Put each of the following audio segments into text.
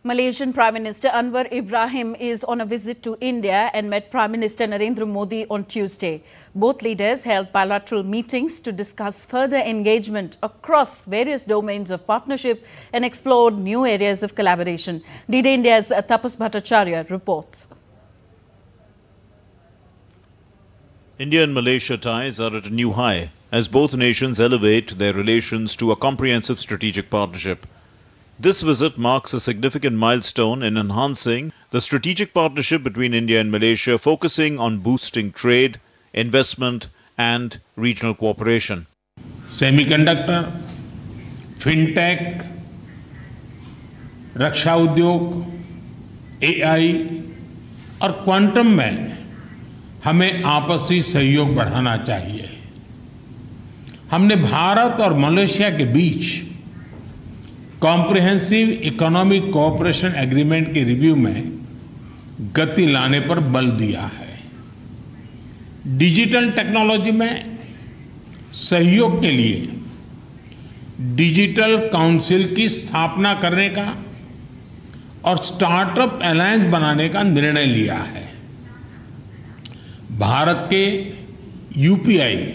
Malaysian Prime Minister Anwar Ibrahim is on a visit to India and met Prime Minister Narendra Modi on Tuesday. Both leaders held bilateral meetings to discuss further engagement across various domains of partnership and explored new areas of collaboration. DD India's Tapas Bhattacharya reports. India and Malaysia ties are at a new high as both nations elevate their relations to a comprehensive strategic partnership. This visit marks a significant milestone in enhancing the strategic partnership between India and Malaysia, focusing on boosting trade, investment and regional cooperation. Semiconductor, fintech, रक्षा उद्योग, AI और quantum में हमें आपसी सहयोग बढ़ाना चाहिए। हमने भारत और मलेशिया के बीच कॉम्प्रिहेंसिव इकोनॉमिक कोऑपरेशन एग्रीमेंट के रिव्यू में गति लाने पर बल दिया है। डिजिटल टेक्नोलॉजी में सहयोग के लिए डिजिटल काउंसिल की स्थापना करने का और स्टार्टअप अलायंस बनाने का निर्णय लिया है। भारत के यूपीआई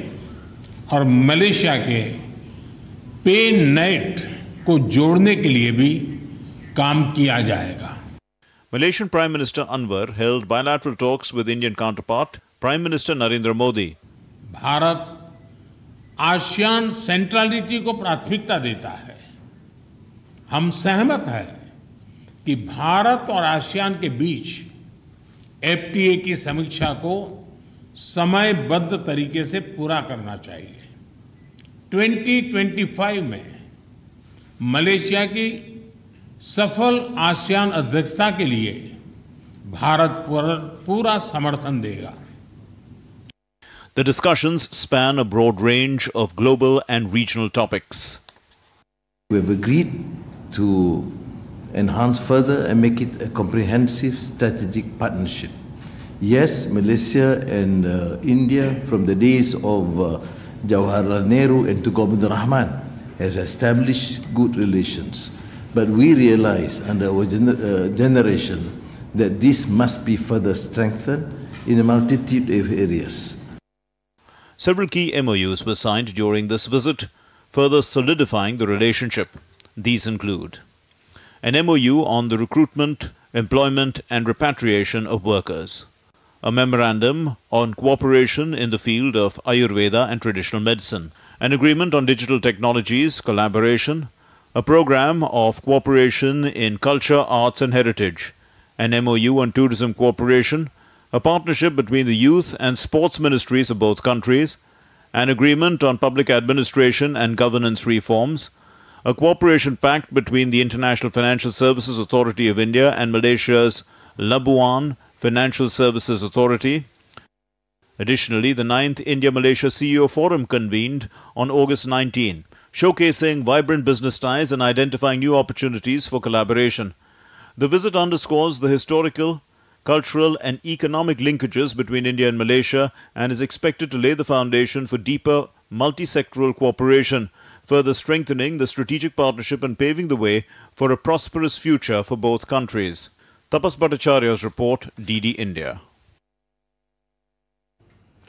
और मलेशिया के पे नेट को जोड़ने के लिए भी काम किया जाएगा। Malaysian Prime Minister Anwar held bilateral talks with Indian counterpart Prime Minister Narendra Modi. Bharat ASEAN centrality को प्राथमिकता देता है। हम सहमत हैं कि भारत और आसियान के बीच एफटीए की समीक्षा को समयबद्ध तरीके से पूरा करना चाहिए। 2025 में मलेशिया की सफल आसियान अध्यक्षता के लिए भारत पूरा समर्थन देगा। The discussions span a broad range of global and regional topics. We have agreed to enhance further and make it a comprehensive strategic partnership. Yes, Malaysia and India from the days of Jawaharlal Nehru and Tunku Abdul Rahman has established good relations. But we realize under our generation that this must be further strengthened in a multitude of areas. Several key MOUs were signed during this visit, further solidifying the relationship. These include an MOU on the recruitment, employment and repatriation of workers, a memorandum on cooperation in the field of Ayurveda and traditional medicine, an agreement on digital technologies, collaboration, a program of cooperation in culture, arts and heritage, an MOU on tourism cooperation, a partnership between the youth and sports ministries of both countries, an agreement on public administration and governance reforms, a cooperation pact between the International Financial Services Authority of India and Malaysia's Labuan Financial Services Authority. Additionally, the 9th India-Malaysia CEO Forum convened on August 19, showcasing vibrant business ties and identifying new opportunities for collaboration. The visit underscores the historical, cultural and economic linkages between India and Malaysia and is expected to lay the foundation for deeper multi-sectoral cooperation, further strengthening the strategic partnership and paving the way for a prosperous future for both countries. Tapas Bhattacharya's report, DD India.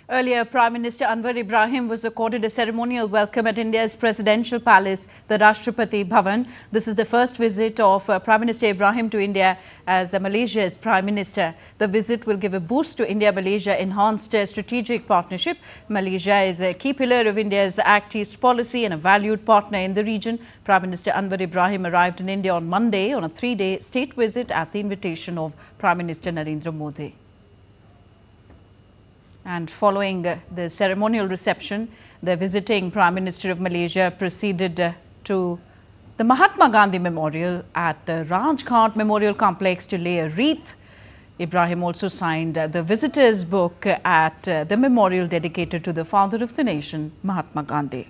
Earlier, Prime Minister Anwar Ibrahim was accorded a ceremonial welcome at India's presidential palace, the Rashtrapati Bhavan. This is the first visit of Prime Minister Ibrahim to India as Malaysia's Prime Minister. The visit will give a boost to India-Malaysia enhanced strategic partnership. Malaysia is a key pillar of India's Act East policy and a valued partner in the region. Prime Minister Anwar Ibrahim arrived in India on Monday on a 3-day state visit at the invitation of Prime Minister Narendra Modi. And following the ceremonial reception, the visiting Prime Minister of Malaysia proceeded to the Mahatma Gandhi Memorial at the Rajghat Memorial Complex to lay a wreath. Ibrahim also signed the visitor's book at the memorial dedicated to the father of the nation, Mahatma Gandhi.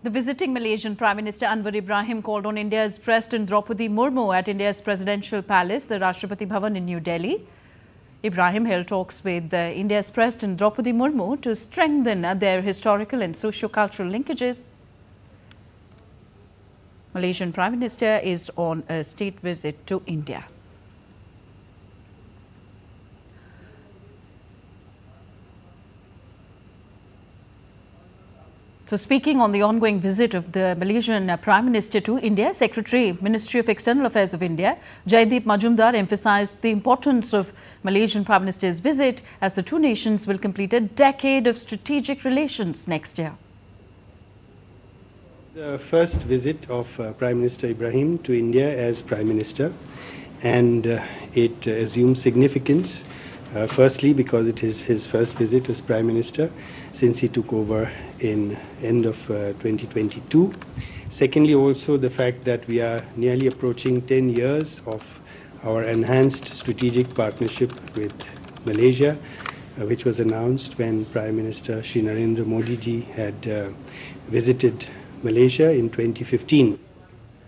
The visiting Malaysian Prime Minister Anwar Ibrahim called on India's President Draupadi Murmu at India's presidential palace, the Rashtrapati Bhavan in New Delhi. Ibrahim held talks with India's President Draupadi Murmu to strengthen their historical and socio-cultural linkages. Malaysian Prime Minister is on a state visit to India. So speaking on the ongoing visit of the Malaysian Prime Minister to India, Secretary, Ministry of External Affairs of India, Jaideep Majumdar emphasized the importance of Malaysian Prime Minister's visit as the two nations will complete a decade of strategic relations next year. The first visit of Prime Minister Ibrahim to India as Prime Minister, and it assumes significance. Firstly, because it is his first visit as Prime Minister since he took over in end of 2022. Secondly, also the fact that we are nearly approaching 10 years of our enhanced strategic partnership with Malaysia, which was announced when Prime Minister Shri Narendra Modi ji had visited Malaysia in 2015.